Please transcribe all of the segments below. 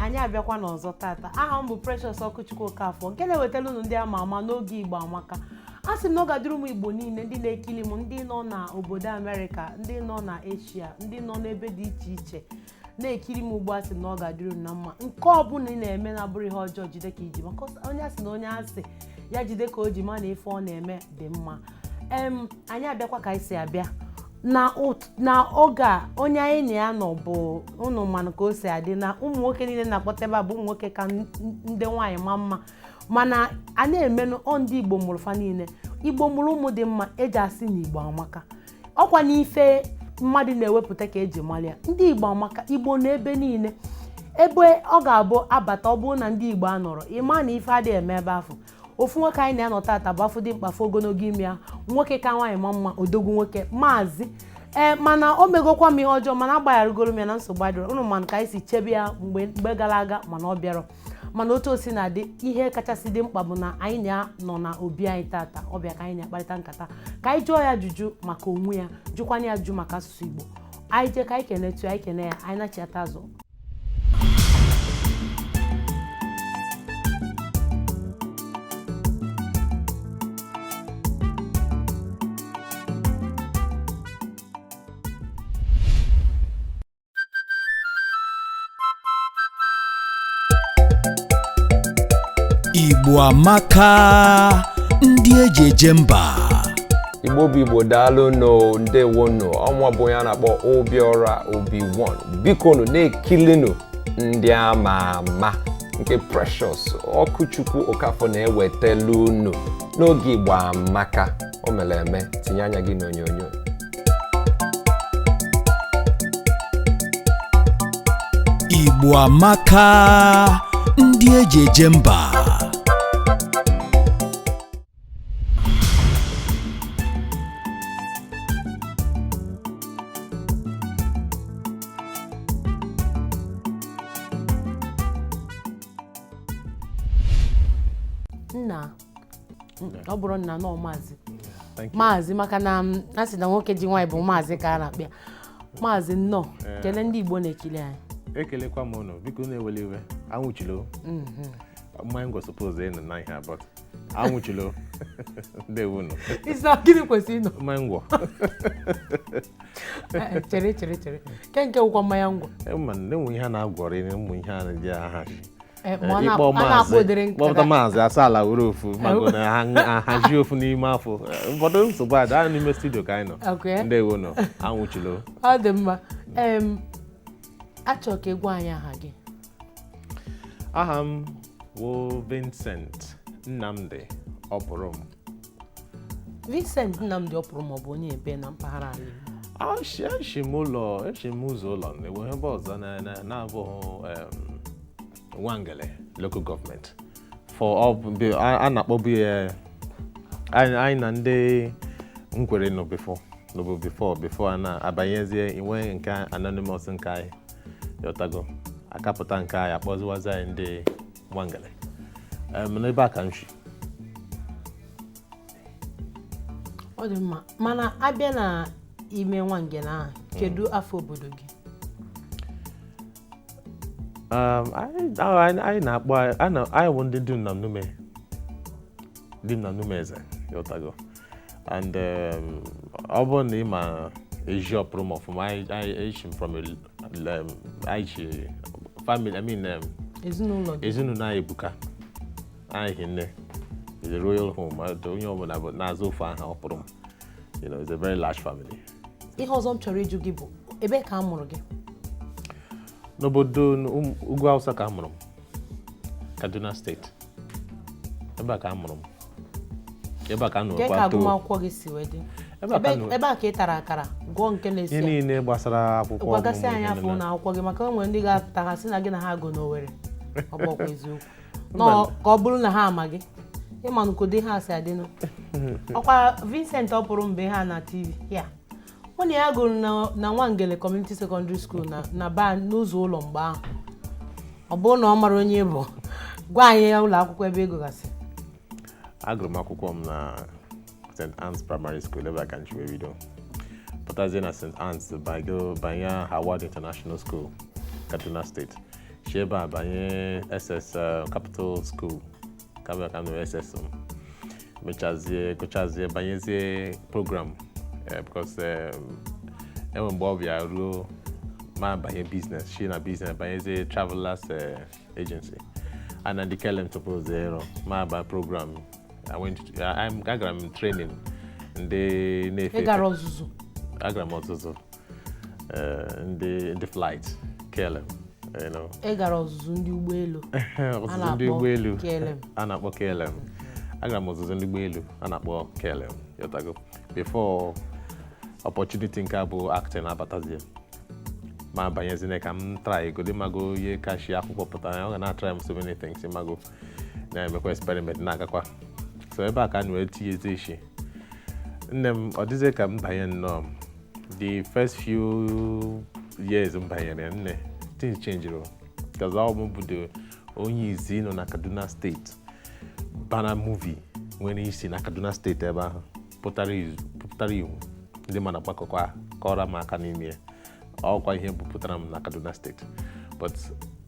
anyị abịakwa n'ọzọ tata. Aha m bụ Precious Okuchukwu Okafọ nke na-ewetara unu ndị ama ama n'oge Igbo Amaka. A sị m na ọ ga-adịrị ụmụ Igbo niile ndị na-ekiri m, ndị nọ na obodo Amerịka, ndị nọ na Asia, ndị nọ n'ebe dị iche iche na-ekiri m ugbu a, sị na ọ ga-adịrị unu na mma. Nke ọ bụla ị na-eme na-abụrụ ihe ọjọọ, jide ka iji, maka onye asị na onye asị ya jide ka o ji ma na ife ọ na-eme dị mma. Anyị abịakwa ka anyị si abịa na oge a onye anyị na ya nọ bụ ụnụ manụ ka o si adị na ụmụ nwoke niile na-akpọtebe bụ ụmụ nwoke ka ndị nwaanyị ma mma, mana a na-emenụ ndị Igbo mụrụ fa niile. Igbo mụrụ ụmụ dị mma eji asị na Igbo amaka. Ọkwa n'ife mmadụ na-ewepụta ka eji malịa ndị Igbo amaka. Igbo n'ebe niile ebe ọ ga-abụ abata, ọ bụrụ na ndị Igbo anọrọ ịma na ife adịghị eme ebe afọ. Ofu nwoke anyị na-anọ tata bụ afọ dị mkpafu ogologo ime ya, nwoke ka nwaanyị ma mma, odogwu nwoke maazị mana o megokwa m ihe ọjọọ, mana agbagharịgoro m ya na nsogbu adịrọ. Ụnụ mana ka anyị si chebe ya mgbe gara aga, mana ọ bịarọ. Mana otu o si na-adị, ihe kachasị dị mkpa bụ na anyị nọ na obi anyị tata. Ọ bịa ka anyị na-akparịta nkata, ka anyị jụọ ya ajụjụ maka onwe ya, jụkwana ya ajụjụ maka asụsụ Igbo. Anyị jee ka anyị kenetu, anyị kene ya, anyị nachiata azụ. Igbo amaka, ndị eji eje mba. Igbo bụ Igbo, daalụ no, ndewo no. Ọnwa bụ ya na-akpọ Obiora Obi1. Biko nụ na-ekilinu Ndị Ama Ama nke Precious Okuchukwu Okafọ na-ewetelu unu n'oge Igbo Amaka. O mere eme, tinye anya gị n'onyonyo. Igbo amaka, ndị eji eje mba. Nna ọ bụrụ nna nọ maazị maka na a sị na nwoke ji nwaanyị bụ maazị ka a na-akpịa maazị nnọọ. Kele ndị Igbo na-ekili anyị. Ekelekwa m unu, biko na-ewele iwe. Anwụchilo mmanya ngwa suppose ịnụ na ihe abụọ anwụchilo ndewo unu. Isi gịnị kwesịrị ịnọ mmanya ngwa chere nke ụkwa mmanya ngwa na-enwe ihe a na-agwọrị ụmụ ihe a na-eji ahazi kpọpụta maazị asala were ofu mago na ahazi ofu n'ime afọ. Ụfọdụ nsogbu ada n'ime studio ka anyị nọ. Ndewo nọ, anwụchilo. Ọ dị mma. Achọ ka egwu anyị aha gị. Aha m bụ Vincent Nnamdi Opurum. Vincent Nnamdi Opurum ọ bụ onye ebe na mpaghara ala Igbo? Echi m ụzọ ụlọ na-enwe ebe ọzọ na-abụghị Nwangele local government a na-akpọbu ya anyị na ndị nkwere nọ before a na-abanyezie inwe nke anonymous nke anyị yotago akapụta nke anyị akpọziwazi anyị ndị Nwangele n'ebe a ka nshi. Ọ dị mma, mana abịa na ime Nwangele ahụ, kedu afọ obodo gị? anyị na-akpọ anyị bụ ndị dị na Nnume eze yotago, and ọ bụrụ na ị ma eji Opurum ọfụma, I from family, ezinụlọ anyị ebuka anyị hinne the royal home, onye ọbụla bụ na-azụ ofe aha Opurum. It's a very large family. Ihe ọzọ m chọrọ ịjụ gị bụ ebe ka a mụrụ gị? N'obodo ugwu Hausa ka a mụrụ m, Kaduna State. Ebe a ka a mụrụ m, ebe a ka a nụrụ ka agụmakwụkwọ gị si wee dị. Ebe a ka ị tara akara gụọ nke na-esi ihe niile gbasara akwụkwọ gwagasị anyị afọ na akwụkwọ gị, maka onwe ndị ga-ataghasị na gị na ha agụ n'Owerri. Ọ bụ ọkwa eziokwu ka ọ bụrụ na ha ama gị ịma nkwụdị ha si adịnụ. Ọkwa Vincent Opurum bụ ha na TV ya. Ọ na ya gụrụ na Nwangele Community Secondary School na ba n'ụzọ ụlọ mgbe ahụ. Ọ bụrụ na ọ mara onye bụ, gwa anyị ya ụlọ akwụkwọ ebe ego gasị. Agụrụ m akwụkwọ m na St. Anne's Primary School, ebe a ka nchiwe bido. Pụtazie na St. Anne's banye Howard International School, Kaduna State. Sheba banye SS Capital School. Kabia kanu SS. Mechazie banyezie program because when Bobby Aru my banye business, she na business banyezie travelers agency. And then the Kelem to zero my by program. I'm training in the Agramozuzu in the flight KLM, you know. Ndi Ugboelu. Ndi Ugboelu. Anakpo KLM. Agramozuzu Ndi Ugboelu. Anakpo KLM. Yotago. Before opportunity nke bụ acting abatazie. Ma banyezine ka m try go dị mago ye kashi akwụkwọ pụtara ọ na try so many things mago na emekwa experiment na agakwa. So ebe a ka anyị wee tinye ishi. Nne m ọ dịzie ka m banye nnọọ. The first few years m banyere nne things changed because all m bụ onye izi nọ na Kaduna State bana movie when isi na Kaduna State ebe ahụ pụtara iwu ndị mana gbakọkwa kọrọ m aka n'ime ọkwa ihe bupụtara m na Kaduna State but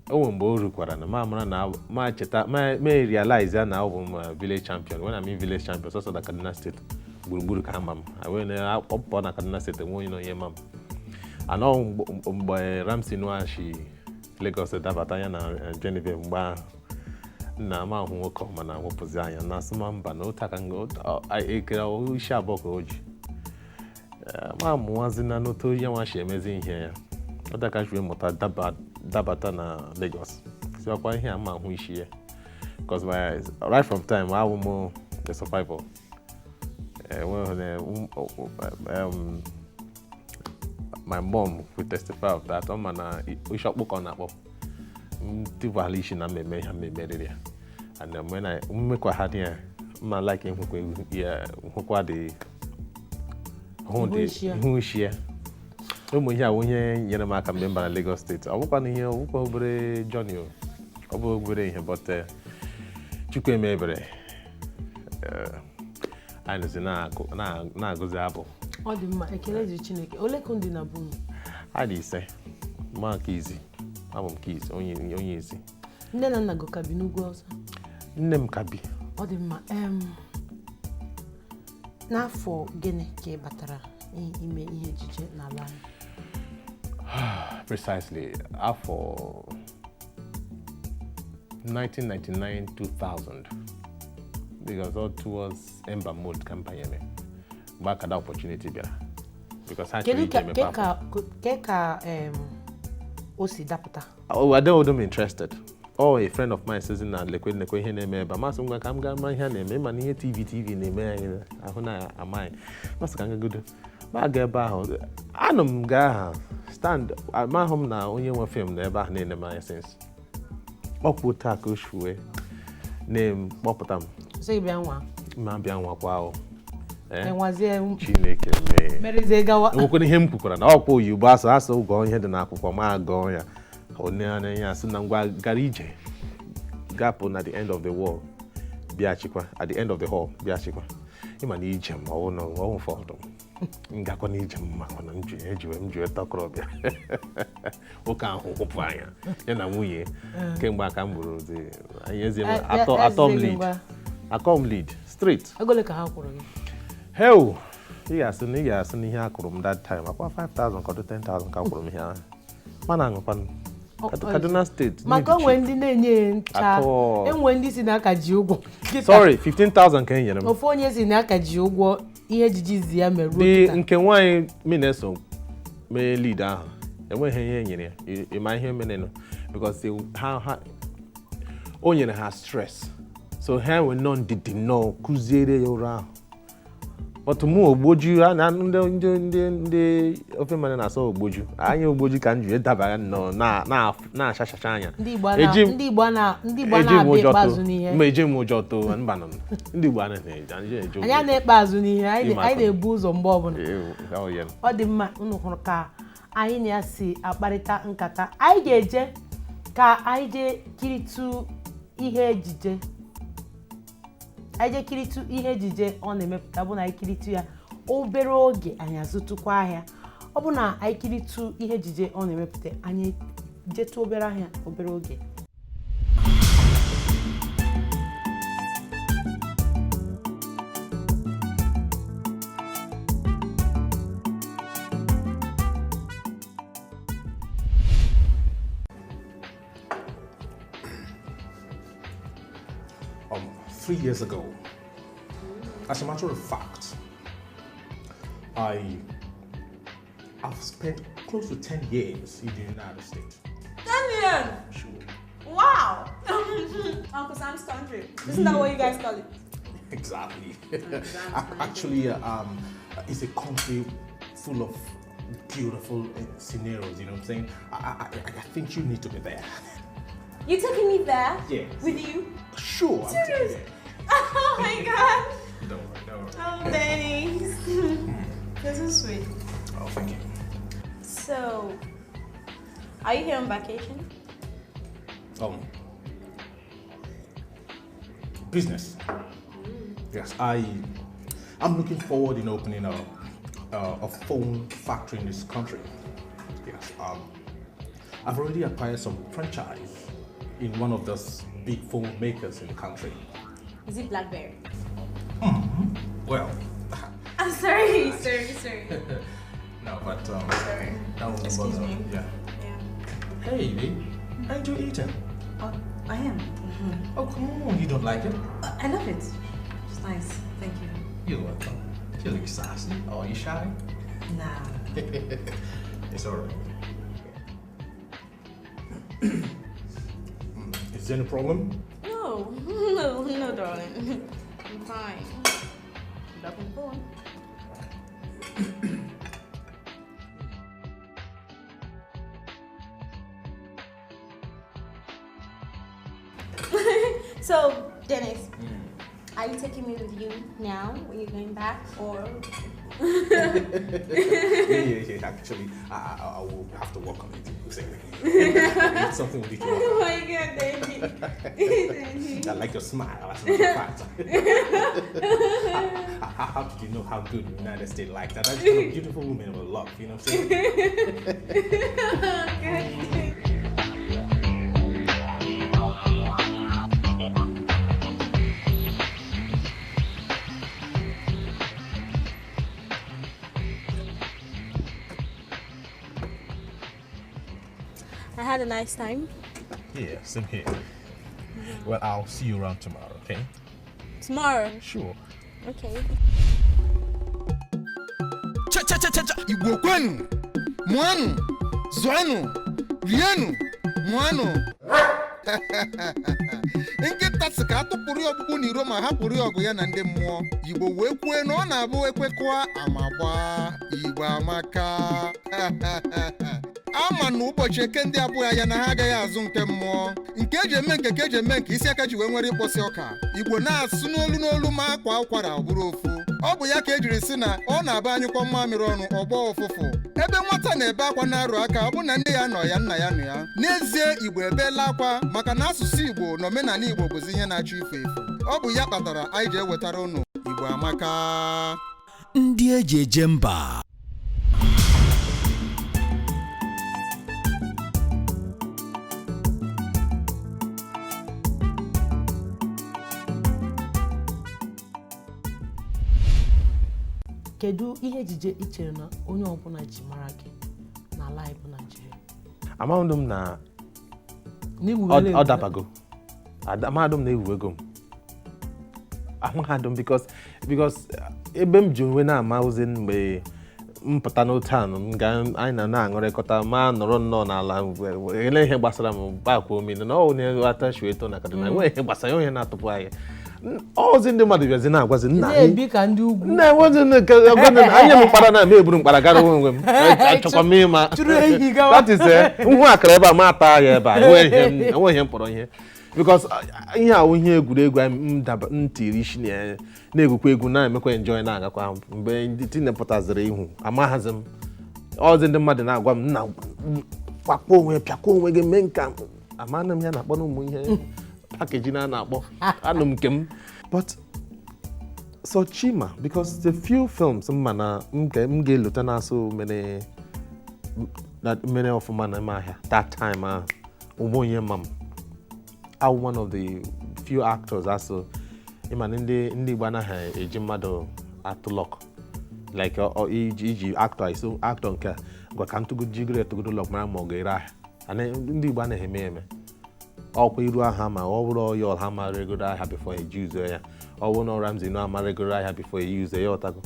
o mgbe o rukwara na mara na ma cheta ma realize na ọ bụ village champion when I mean village champion so na Kaduna State gburugburu ka ama m awe na ọpụpụ na Kaduna State nwe onye nọ ma m anọ mgbe Ramsey Nwashi Lagos dabata ya na Genevieve mgbe na ma hụ nwoke mana wepụzi anya na asụma mba na ụta ka ekere isi abụọ ka o ji ma mụwazi na n'otu onye nwashi emezi ihe ya ọ daka jụrụ mụta dabata na Lagos si ọkwa ihe a ma hụ isi ya because right from time I was the survival my mom would testify of that. I'm na we shop book on that book. Tivalishi na me ha me media. And then when I make had here, my liking who the who share. We here when you know member Lagos State. I work on here, work over Johnny. Over here, but Chukwe Mebre. I know na gozi abo. Ọ dị mma ekele dị Chineke. Ole ka ndị na bụ? I dey say. Ma kizi. Abom kizi onye ezi. Nne na nna go kabi n'ugwu ọzọ. Nne m kabi. Ọ dị mma. N'afọ gịnị ka ị batara ime ihe ejije n'ala anyị? Precisely. Afọ 1999-2000. Because all towards Ember Mode campaign back at that opportunity there. Because actually Keka Osi Dapata. Oh, I don't interested. Oh, a friend of mine says in a liquid name, but Master Gam my name, man here TV name, I am Master Ganga good. My girl, Anum Gaha stand at my home now, only one film never name my sense. Upwood taco shue name Mopotam. Say Bianwa. Ma Bianwa wow. Chineke Merizegawa. Ukuni him kukura na opo you bas aso go here na akụkọ ma go ya. Onye anya so na ngwa garije. Gap on at the end of the wall. Biachikwa at the end of the hall. Biachikwa. Ima ni ijem o no o fodo. Ngakọ ni ijem ma na nju tokro bia. Oka ahụ kwụpụ anya. Ya na nwunye kemgbe aka mburu dị. Anyezi atom lead straight. Agole ka ha kwuru gị. Hell, he has ihe akụrụ m that time. Akwa 5,000 ka 10,000 ka kwuru m ihe ahụ. Mana ngakwan Kaduna State. Maka onwe ndị na-enye ncha. Enwe ndị si n'aka ji ụgwọ. Sorry, 15,000 ka enyere m. Ofu onye si n'aka ji ụgwọ ihe ejiji zi ya meruo. Dị nke nwanyị Mineso mee lead ahụ. Enweghị ihe enyere ya. Ịma ihe menenu because o nyere ha stress. So here we none did know kuziere yora. But mu ogboju na ndị ofe mane na so ogboju. Anya ogboju ka nju edaba no na ashashacha anya. Ndị Igbo na abịa ikpeazụ n'ihe. Ma eje m ụjọ to mba nọ. Ndị Igbo na-eje eje. Anya na-ekpeazụ n'ihe. Anyị na-ebu ụzọ mgbe ọbụla. Ọ dị mma unu hụrụ ka anyị na-asi akparịta nkata. Anyị ga-eje ka anyị je kiritu ihe ejije. Anyị kiritu ihe ejije ọ na-emepụta bụ na anyị kiritu ya obere oge anyị azụtụkwa ahịa. Ọ bụ na anyị kiritu ihe ejije ọ na-emepụta anyị jetu obere ahịa obere oge. 3 years ago, as a matter of fact, I've spent close to 10 years in the United States. 10 years? Sure. Wow! Uncle Sam's country. Isn't that what you guys call it? Exactly. Actually, it's a country full of beautiful scenarios, you know what I'm saying? I think you need to be there. You taking me there? Yes. With you? Sure. I'm taking Serious? you there. Oh my god! Don't worry, don't worry. Oh, thanks. This is sweet. Oh, thank you. So, are you here on vacation? Business. Yes, I'm looking forward in opening a phone factory in this country. Yes, I've already acquired some franchise in one of those big phone makers in the country. Is it BlackBerry? Well, I'm sorry, sorry. no, but Sorry. that was Excuse me. Yeah. Yeah. Hey, babe, aren't you eating? Oh, I am. Oh, come on, you don't like it? I love it. It's nice. Thank you. You're welcome. You look sassy. Oh, are you shy? Nah. It's alright. Is there any problem? No, darling. I'm fine. Dropping the phone. So, Dennis, are you taking me with you now when you're going back, or? Yeah. Actually, I will have to work on it. It's something we need to work Oh on. my God, Danny. I like your smile. As a matter of fact. How did you know how good the United States like that? That's kind of beautiful woman of love. You know what I'm saying? I had a nice time. Yeah, same here. Well, I'll see you around tomorrow, okay? Tomorrow. Sure. Okay. Cha Igbo kwenu mụanụ zụanụ rienụ mụanụ nkịta sị ka atụpụrụ ya ọkpụkpụ n'iro ma hapụrụ ya ọgụ ya na ndị mmụọ Igbo wee kwue na ọ na-abụ ekwekọa amagba Igbo amaka ama na ụbọchị eke ndị abụghị ya na ha agaghị azụ nke mmụọ nke eji eme nke eji eme nke isi aka ji wee nwere ịkpọsị ọka Igbo na-asụ n'olu ma akwa ụkwara ọ bụrụ ofu ọ bụ ya ka ejiri si na ọ na-aba anyụkọ mmamịrị ọnụ ọgbọ ụfụfụ ebe nwata na-ebe akwa na-arụ aka ọ bụ na nne ya nọ ya nna ya nọ ya n'ezie Igbo ebeela akwa maka na asụsụ Igbo na omenala Igbo bụzi ihe na-achọ ife efu ọ bụ ya kpatara anyị ji ewetara unu Igbo amaka ndị eji eje mba. Kedu ihe ejije i chere na onye ọbụla ji mara gị n'ala anyị bụ Naịjirịa? Amahụdụ m na ọ dabago. Amahụdụ m na ewuwego m. Amahụdụ m because ebe m ji onwe na-ama ozi mgbe m pụta n'otu anụ anyị na-aṅụrịkọta ma nọrọ nnọọ n'ala ele ihe gbasara m bakwa omena na ọ na-ata shueto na kaduna enweghị ihe gbasara onye na-atụpụ anyị ozi ndị mmadụ bịazi na-agwazi nna na-ebi ka ndị ugwu nna anya m mkpara na eburu mkpara gara onwe m achọkwa m ịma that is nhu akara ebe a ma ata ya ebe a enweghị ihe mkpọrọ ihe because ihe ahụ ihe egwuregwu m tiri isi na-egwukwa egwu na-emekwa enjoy na-agakwa mgbe ndị tinepụtaziri ihu amaghazi m ozi ndị mmadụ na-agwa m nna kwakpo onwe pịakwa onwe gị mee nka amana m ya na-akpọ n'ụmụ ihe package na-akpọ anụ m nke m but so Chima because the few films m ga-elota na-asụ mere that many of them are that time Umonye Mam. I'm one of the few actors also Ndi Bana Ejimado at lock. Like EG actor so actor nke gwa kan to go jigre to go lock ma mo gera. And Ndi Bana heme. Ọkwa iru aha ma ọ bụrụ ọyọ ha ma regular aha before he use ya. Ọ bụ no Ramsey no ma regular aha before he use ya otago.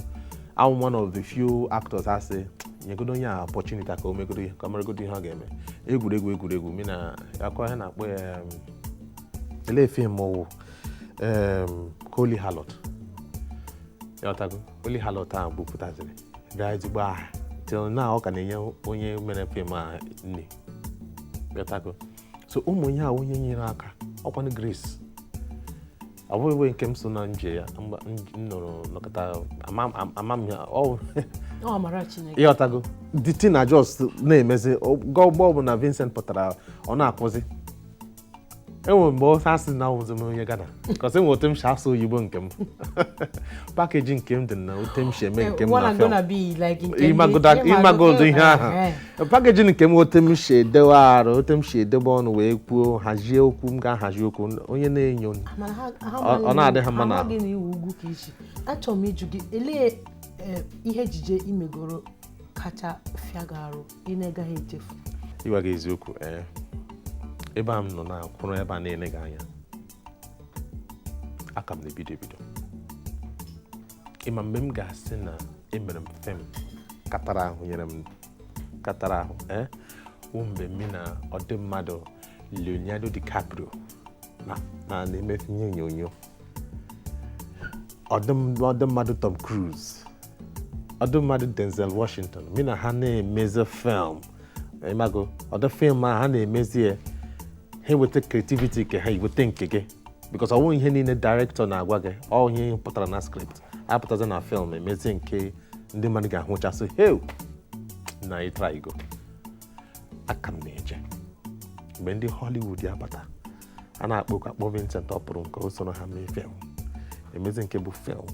I'm one of the few actors I say you go don ya opportunity ka o megodo ya ka maregodo ha ga eme. Egwuregwu mi na akwa ha na akpọ ele film o Holy Harlot. Ya otago Holy Harlot a bụ putazire. Guys gba till now ọ ka na-enye onye mere film a nne. Ya otago so ụmụ ya onye nyere aka ọkwanụ Grace abụghị nke m so na nje ya nọrọ nọkọta amam ya amara Chineke ịghọtago the thing na just na-emezi gọgbọ bụ na Vincent pụtara ọ na-akụzi enwe mgbe ọ asị na ụzọ m onye Ghana because enwe otu m shi asụ oyibo nke m pakeji nke m dị na otu m shi eme nke m na film ịmagodo ihe ahụ pakeji nke m otu m shi edewe arụ otu m shi edebe ọnụ wee kwuo hazie okwu m ga-ahazi okwu onye na-enyo ọ na-adị ha mma na achọrọ m ịjụ gị elee ihe ejije imegoro kacha fịa gị arụ ị na-agaghị echefu ịgwa gị eziokwu ebe a m nọ na kwụrụ ebe a na-ele gị anya aka m na-ebido ịma mgbe m ga-asị na emere m fem katara ahụ nyere m katara ahụ mgbe m na ọdị mmadụ Leonardo DiCaprio na-eme ihe onyonyo ọdị mmadụ Tom Cruise ọdị mmadụ Denzel Washington mi na ha na-emezi film ịmago ọdị film a ha na-emezi he weta creativity ke ha weta nke gị because ọ wụ ihe niile director na-agwa gị ọ ihe pụtara na script apụtaza na film emezi nke ndị mmadụ ga-ahụchasị hey na ịtra igo aka m na-eje mgbe ndị Hollywood ya bata a na-akpọ Vincent Opụrum nke o soro ha mee film emezi nke bụ film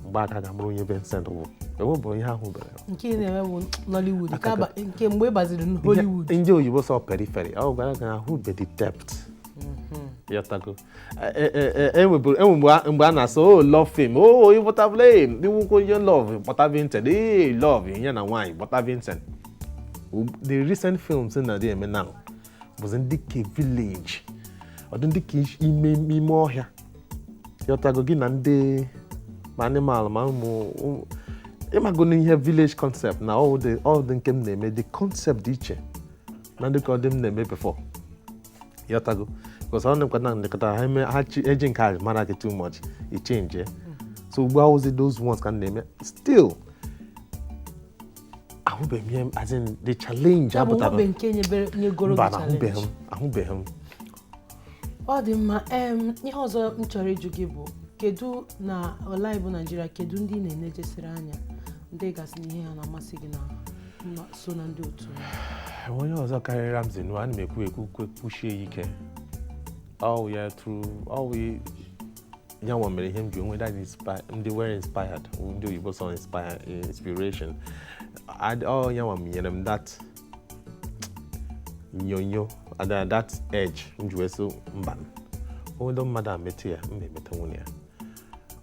mgbe aka ga-amụrụ onye Vincent bụ bụ ihe ahụ bere nke na-eme bụ Nollywood nke mgbe gbaziri Hollywood ndị oyibo sọ periphery ọ gwara gị ahụ be the depth yatago mgbe a na-asọ love film ịbọta flame iwukwo onye love bọta Vincent love ihe na nwaanyị bọta Vincent the recent films na dị eme now bụzi ndị ke village ọdụ ndị ke ime ọhịa yatago gị na ndị ma animal ma ụmụ ịmago ihe village concept na all the nke m na-eme the concept dị iche na ndị ka ọ dị m na-eme before yatago because ọ na-ekwe na ndekọta ha eji nke a mara gị too much i change so ugbu ahụzi those ones ka m na-eme still ahụbeghị m as in the challenge ahụbeghị m ọ dị mma ihe ọzọ m chọrọ ịjụ gị bụ kedu na ọla Igbo Nigeria kedu ndị na-enejesiri anya ndị gasị n'ihe ha na-amasị gị na so na ndị otu onye ọzọ karịrị Ramsey nụ ana m ekwu kwuchie ike ya through ya nwa mere ihe m ji onwe ndị were inspired ndị oyibo so inspiration ya nwa nyere m that nyonyo that edge m ji wee so mba onwedo mmadụ ametụ ya mba emeta nwunye ya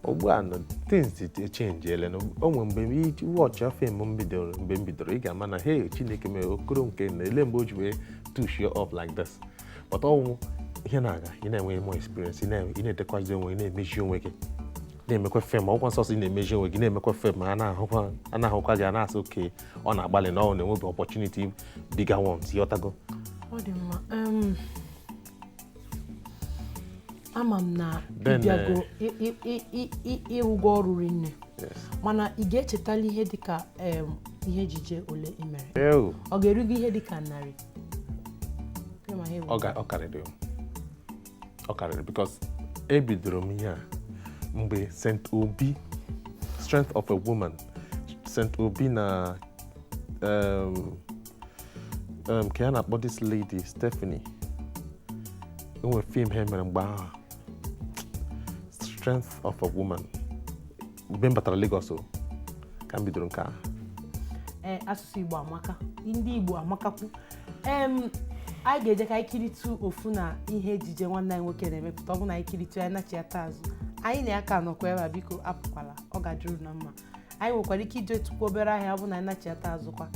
ugbu a things change ele onwe mgbe watch film mgbe m bidoro ị ga-ama na hey Chineke mere okoro nke na ele mgbe o ji wee tush you up like this but ọnwụ ihe na-aga ị na-enwe more experience ị na-edekwazi onwe ị na-emeji onwe gị na-emekwa film ọkwa nsọsọ ị na-emeji onwe gị na-emekwa film a na-ahụkwa gị a na-asị oke ọ na-agbalị na ọ na-enwebe opportunity bigger ones yọtago ọ dị mma ama m na ịbịago ịrụgo ọrụ rinne mana ị ga-echetala ihe dịka ihe ejije ole ị mere ọ ga-erugo ihe dịka 100 ọ karịrị because ebidoro m ihe a mgbe St. Obi Strength of a Woman St. Obi na ka ya na-akpọ this lady Stephanie enwe film ha mere mgbe ahụ Strength of a Woman mgbe m batara Lagos ka m bidoro nke ahụ asụsụ Igbo amaka, ndị Igbo amakakwu. Anyị ga-eje ka anyị kiritu ofu na ihe ejije nwanne anyị nwoke na-emepụta. Ọ bụ na anyị kiritu anyị nachiata azụ, anyị na-aka nọkwa ebe a, biko apụkwala, ọ ga-adịrụ na mma. Anyị nwekwara ike ije tukwu obere ahịa, ọ bụ na anyị nachiata azụkwa.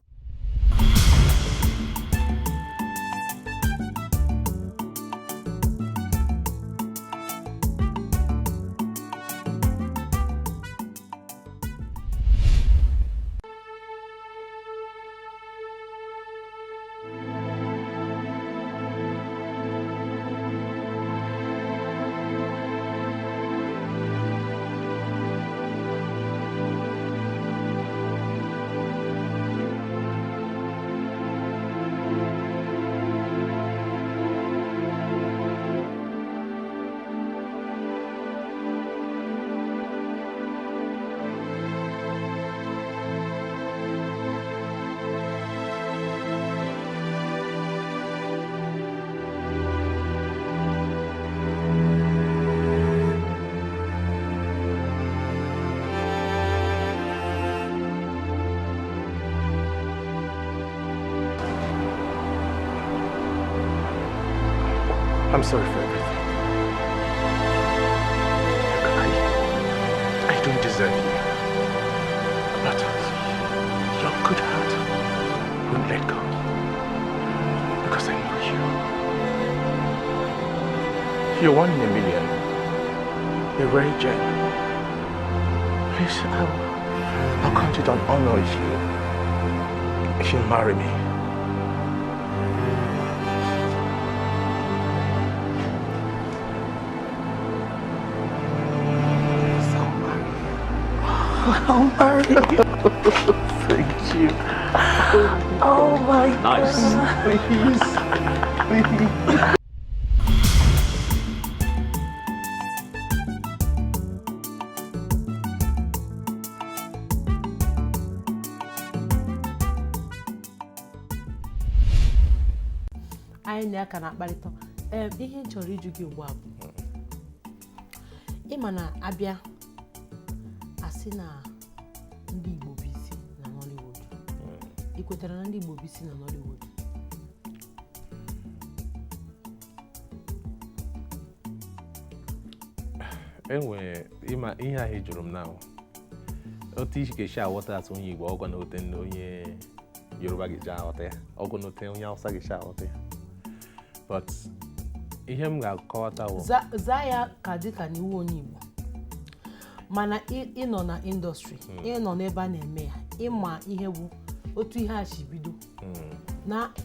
I'm sorry for everything. I don't deserve you. But your good heart won't let go. Because I know you. You're 1 in a million. You're very genuine. Please, I'll count it an honor if you marry me. I'll marry you. Thank you. Oh my God. Please. Please. Anyị na-aka na-akparịta. Ihe m chọrọ ịjụ gị ugbu a bụ ịma na abịa asị na ndị Igbo bụ isi na Nollywood. Ị kwetara na ndị Igbo bụ isi na Nollywood? Enwe ịma ihe ahụ jụrụ m na otu isi ga-esi aghọta atụ onye Igbo ọgwa na ote na onye Yoruba ga-eji aghọta ya, ọgwụ na ote onye Hausa ga-esi aghọta ya. But ihe m ga-akọwata bụ zaa ya ka dịka n'iwu onye Igbo, mana ịnọ na indọstrị, ịnọ n'ebe a na-eme ya, ịma ihe bụ otu ihe a si bido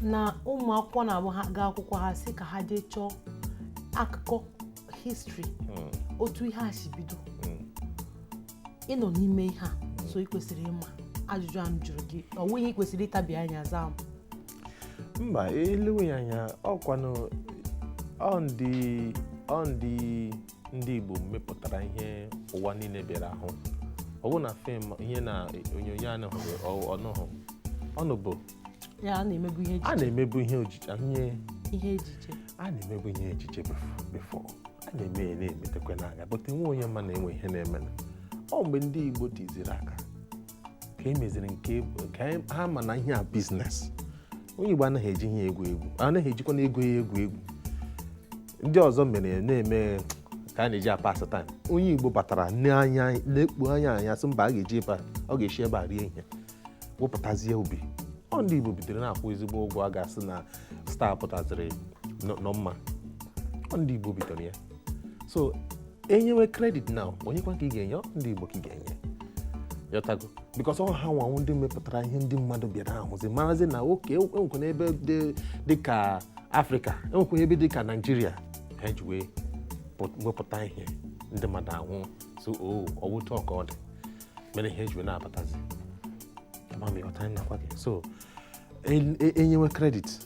na ụmụ akwụkwọ na-abụ ha gaa akwụkwọ ha sị ka ha jee chọọ akụkọ history otu ihe a si bido. Ịnọ n'ime ihe a, so ị kwesịrị ịma ajụjụ a m jụrụ gị, ọ nweghị kwesịrị ịtabi anya zaa m. mba elewe anya ọkwanụ ndị Igbo mepụtara ihe ụwa niile bịara ahụ. Ọ bụ na fim ihe na onyonyo anụhụ ọnụbụ ya a na-emebu ihe ejije. A na-emebu ihe ejije. A na-emebu ihe ejije before. A na-eme na-emetekwe n'anya, but enwe onye ma na-enwe ihe na-eme. Ọ mgbe ndị Igbo tiziri aka ka emeziri nke ka ha ma na ihe a business. Onye Igbo anaghị eji ihe egwu, anaghị ejikwa na ego ya egwu. Ndị ọzọ mere na-eme ka a na-eji apasa time. Onye Igbo batara n'anya lekpu anya sị mba a ga-eji ebe ọ ga-eshi ebe a rie ihe, wepụtazie obi. Ọ ndị Igbo bidoro na-akwụ ezigbo ụgwọ a ga-asị na star pụtaziri nọ mma. Ọ ndị Igbo bidoro ya. So enyewe credit now, onyekwa ka ị ga-enye ndị Igbo ka ị ga-enye yotago, because ọ ha nwanwu ndị mepụtara ihe ndị mmadụ bịara ahụzi marazi na oke enwekwa n'ebe dị ka Afrịka, enwekwa ebe dị ka Nigeria, ha ji wee wepụta ihe ndị mmadụ ahụ. So ọwụtụ ọka ọ dị mere ihe ji wee na-abatazi amami ọta nakwa gị. So enyewe credit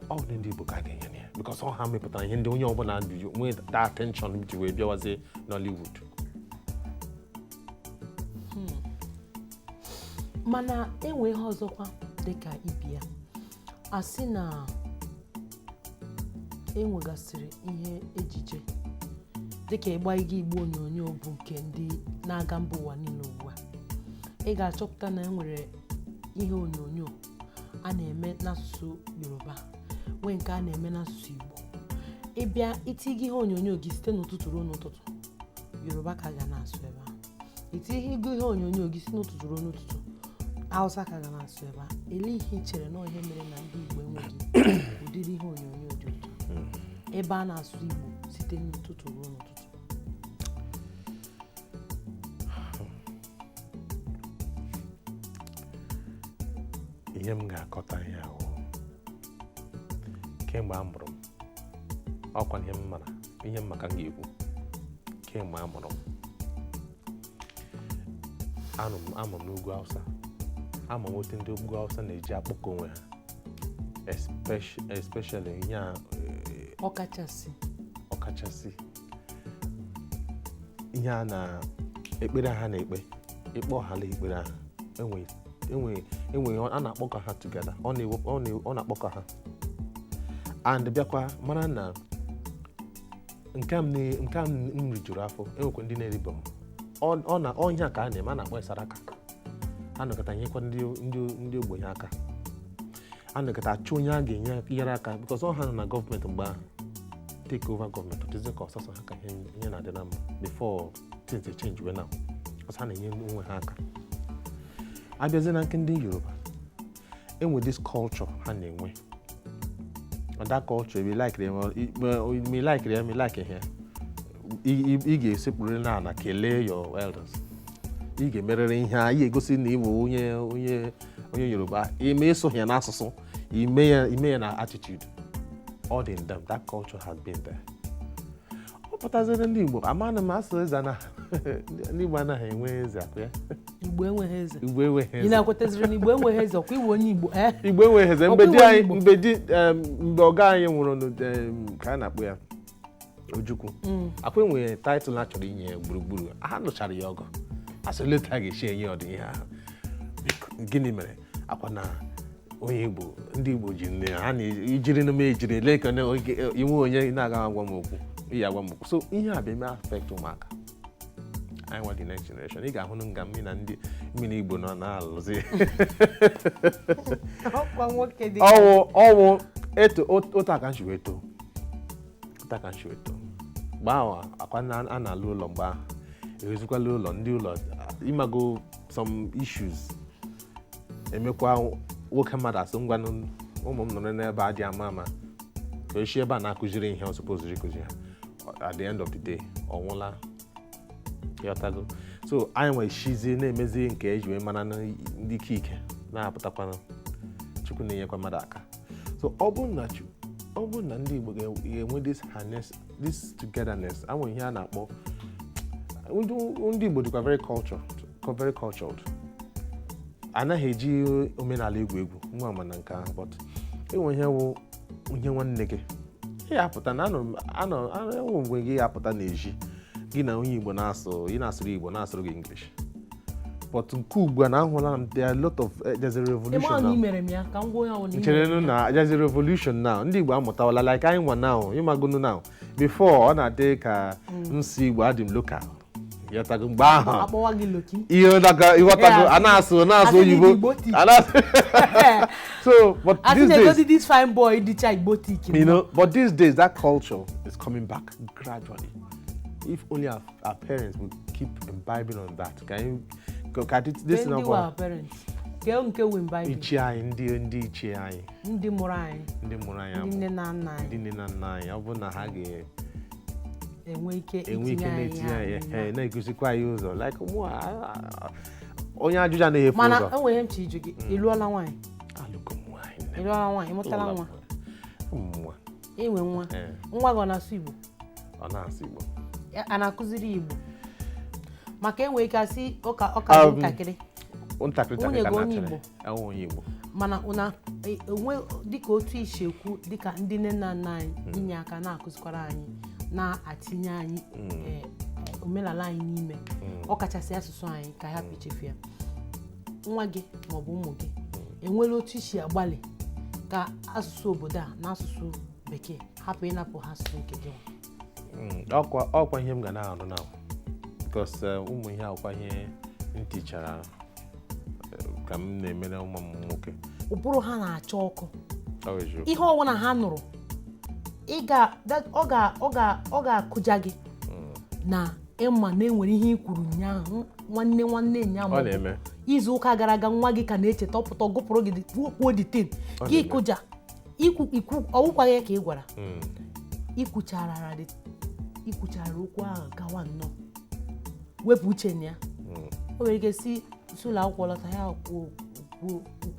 ọ dị ndị Igbo ka a ga-enye ya, because ọ ha mepụtara ihe ndị onye ọbụla nwee that attention ji wee bịawazi Nollywood. Mana enwe ihe ọzọkwa dịka ibi ya, asị na enwegasịrị ihe ejije dịka ịgba Igbo onyonyo bụ nke ndị na-aga mba ụwa niile ugbu a. Ị ga-achọpụta na enwere ihe onyonyo a na-eme n'asụsụ Yoruba nwee nke a na-eme n'asụsụ Igbo. Ịbịa itinye ihe onyonyo gị site n'ụtụtụ ruo n'ụtụtụ, Yoruba ka ga na-asụ ebe ahụ. Itinye ihe onyonyo gị site n'ụtụtụ ruo n'ụtụtụ, Hausa ka ga na-asụ ebe ahụ. Ele ihe i chere na ihe mere na ndị Igbo enweghị ụdịrị ihe onyonyo dị otu ebe a na-asụ Igbo site n'ụtụtụ ruo n'ụtụtụ. Ihe m ga-akọta ihe ahụ kemgbe a mụrụ m, ọkwa ihe m maka m ga-ekwu kemgbe a mụrụ m. Amụ m n'ugwu Hausa, ama m otu ndị ugwu Hausa na-eji akpọkọ onwe ha, especially ihe a ọkachasị ihe a na ekpere ha na-ekpe ịkpọ hala ekpere ha enwe a na-akpọkọ ha together, ọ na-akpọkọ ha and bịakwa mara na nke m rijuru afọ enwekwa ndị na-eribe m ihe a ka a na-eme, a na-akpọ saraka. A nọkọta nyekwa ndị ogbenye aka, a nọkọta achụ onye a ga-enyere aka because ọ ha nọ na gọọmenti mgbe ahụ take over gọọmenti ọtụzi ka ọsọsọ ha ka ihe na-adị na mma before things change we now because ha na-enye onwe ha aka. Abịazie na nke ndị Yoruba enwe this culture ha na-enwe, that culture we like here. Ị ga-esekpụrụ n'ala kelee your elders, ị ga-emerịrị ihe a, ị ga-egosi na ịbụ onye Yoruba, ime eso ya n'asụsụ, ime ya na attitude. All in them, that culture has been there. Ọ pụtaziri ndị Igbo amana m asụ eze na ndị Igbo anaghị enwe eze akụ ya. Igbo enweghị eze. Ị na-akwetaziri na Igbo enweghị eze ọkwa iwe onye Igbo Igbo enweghị eze mgbe ọga anyị nwụrụ ka a na-akpọ ya Ojukwu. Akwa enwere title na chọrọ inye gburugburu, ha nụchara ya ọgọ asị leta ga-esi enye ọdịnihe ahụ. Gịnị mere akwa na onye Igbo ndị Igbo ji nne ha na-ejiri na ejiri leka na inwe onye na-aga agwa m okwu iyi agwa m okwu. So ihe a bụ affect ụmụaka anyị nwa the next generation. Ị ga-ahụ nga mmiri na ndị mmiri Igbo nọ na-alụzi ọwụ otu aka nchi weto mgbe ahụ akwa a na-alụ ụlọ, mgbe ahụ ewezukwala ụlọ ndị ụlọ ịmago some issues emekwa nwoke mmadụ asị ngwa ụmụ m nọrọ n'ebe a dị ama ka esi ebe a na-akụziri ihe ọ supposed ịkụzi ha, at the end of the day ọ nwụla yọtago. So anyị nwe ishizi na-emezi nke eji wee mara ndị ike na-apụtakwana Chukwu na-enyekwa mmadụ aka. So ọ bụrụ na ndị Igbo ga-enwe this togetherness, anwe ihe a na-akpọ ndị Igbo dịkwa very cultured. Anaghị eji omenala egwu nwa ama na nke ahụ, but enwe ihe wụ ihe nwanne gị apụta na enwe mgbe gị apụta na-eji gị na onye Igbo na-asụ, ị na-asụrụ Igbo na-asụrụ gị English. But nke ugbu a na ahụla m there are a lot of there's a revolution now. Chere na there's a revolution now. Ndị Igbo amụtawala like anyị nwa now, ịmagonu now. Before ọ na-adị ka nsị Igbo adị m local. Yatago mgbe ahụ akpọwa gị loki ihe daga ịghọtago ana-asụ oyibo so but these days this fine boy dịcha Igbo tik, you know, but these days that culture is coming back gradually. If only our parents would keep imbibing on that. Can this now for our parents ke nke we imbibe ichi anyị ndị ichi anyị ndị mụrụ anyị ndị nne na nna anyị ọ bụ na ha ga enwe ike itinye na-egosikwa anyị ụzọ like onye ajụjụ na-efu ụzọ. Mana enweghị m chi iju gị ịlụọla nwaanyị? Alụgo m nwaanyị. Ịlụọla nwaanyị, ịmụtala nwa? Inwe nwa gị ọ na-asụ Igbo? Ọ na-asụ Igbo. A na-akụziri Igbo? Maka enwe ike asị ọka dị ntakịrị nwunye gị onye Igbo, mana onwe dịka otu isi ekwu dịka ndị nne na nna anyị inye aka na-akụzikwara anyị na-atinye anyị omenala anyị n'ime ọkachasị asụsụ anyị ka ha pichefu ya. Nwa gị maọbụ ụmụ gị enwere otu isi agbalị ka asụsụ obodo a na asụsụ bekee hapụ ịnapụ ha asụsụ nke gị? Ọkwa ihe m ga na-arụ na because ụmụ ihe akwụkwa ihe ntichara ka m na-emere ụmụ m nwoke. ụbụrụ ha na-acha ọkụ Ọ bụ eziokwu. ihe ọbụla ha nụrụ ọ ga-akụja gị na ịma na enwere ihe i kwuru ụnyaahụ nwanne nya Ọ na-eme. izu ụka gara aga nwa gị ka na-echeta ọpụta ọgụpụrụ gị kwuo ditin gị kụja ọwụkwaghị ya ka ị gwara ikwuchara okwu ahụ gawa nnọọ wepụ uche na ya o nwere ike si ụlọ akwụkwọ lọta ya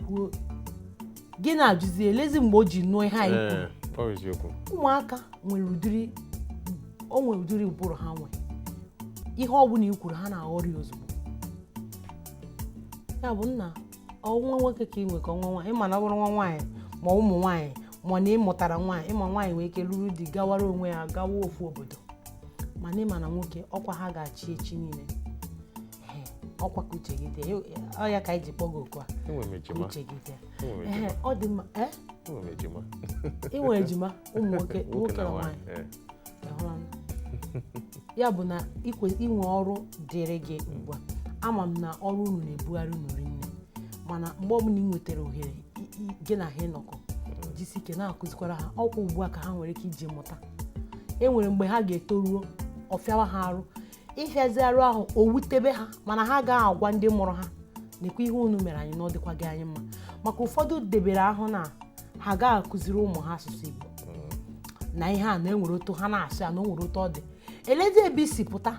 kwuo gị na-ajụzi elezi mgbe o ji nụọ ihe anyị kwuru ụmụaka nwere ụdịrị ụbụrụ ha nwere ihe ọbụla i kwuru ha na-aghọrị ozugbo ya bụ nna ọnwa nwoke ka ị nwe ka ọnwa nwaanyị ịma na ọ bụrụ nwa nwaanyị ma ụmụ nwaanyị ma na ịmụtara nwaanyị ịma nwaanyị nwere ike lụrụ di gawara onwe ya gawa ofu obodo mana ịma na nwoke ọkwa ha ga-achị echi niile ọkwa ka uche gị dị ọ ya ka anyị ji kpọgo oku a uche gị dị ọ dị mma ị nwere ejima ụmụ nwoke na nwaanyị ya bụ na inwe ọrụ dịrị gị ugbu a ama m na ọrụ unu na-ebugharị unu rinne mana mgbe ọbụla ị nwetara ohere gị na ha ịnọkọ jisi ike na-akụzikwara ha ọkwa ugbu a ka ha nwere ike iji mụta e nwere mgbe ha ga-etoruo ọfịawa ha arụ ịfịazi arụ ahụ o wutebe ha mana ha ga-agwa ndị mụrụ ha nekwa ihe unu mere anyị na ọ dịkwa gị anyị mma maka ụfọdụ debere ahụ na ha ga-akụziri ụmụ ha asụsụ Igbo na ihe a na-enwere otu ha na-asị ya na o nwere otu ọ dị elezi ebe isi pụta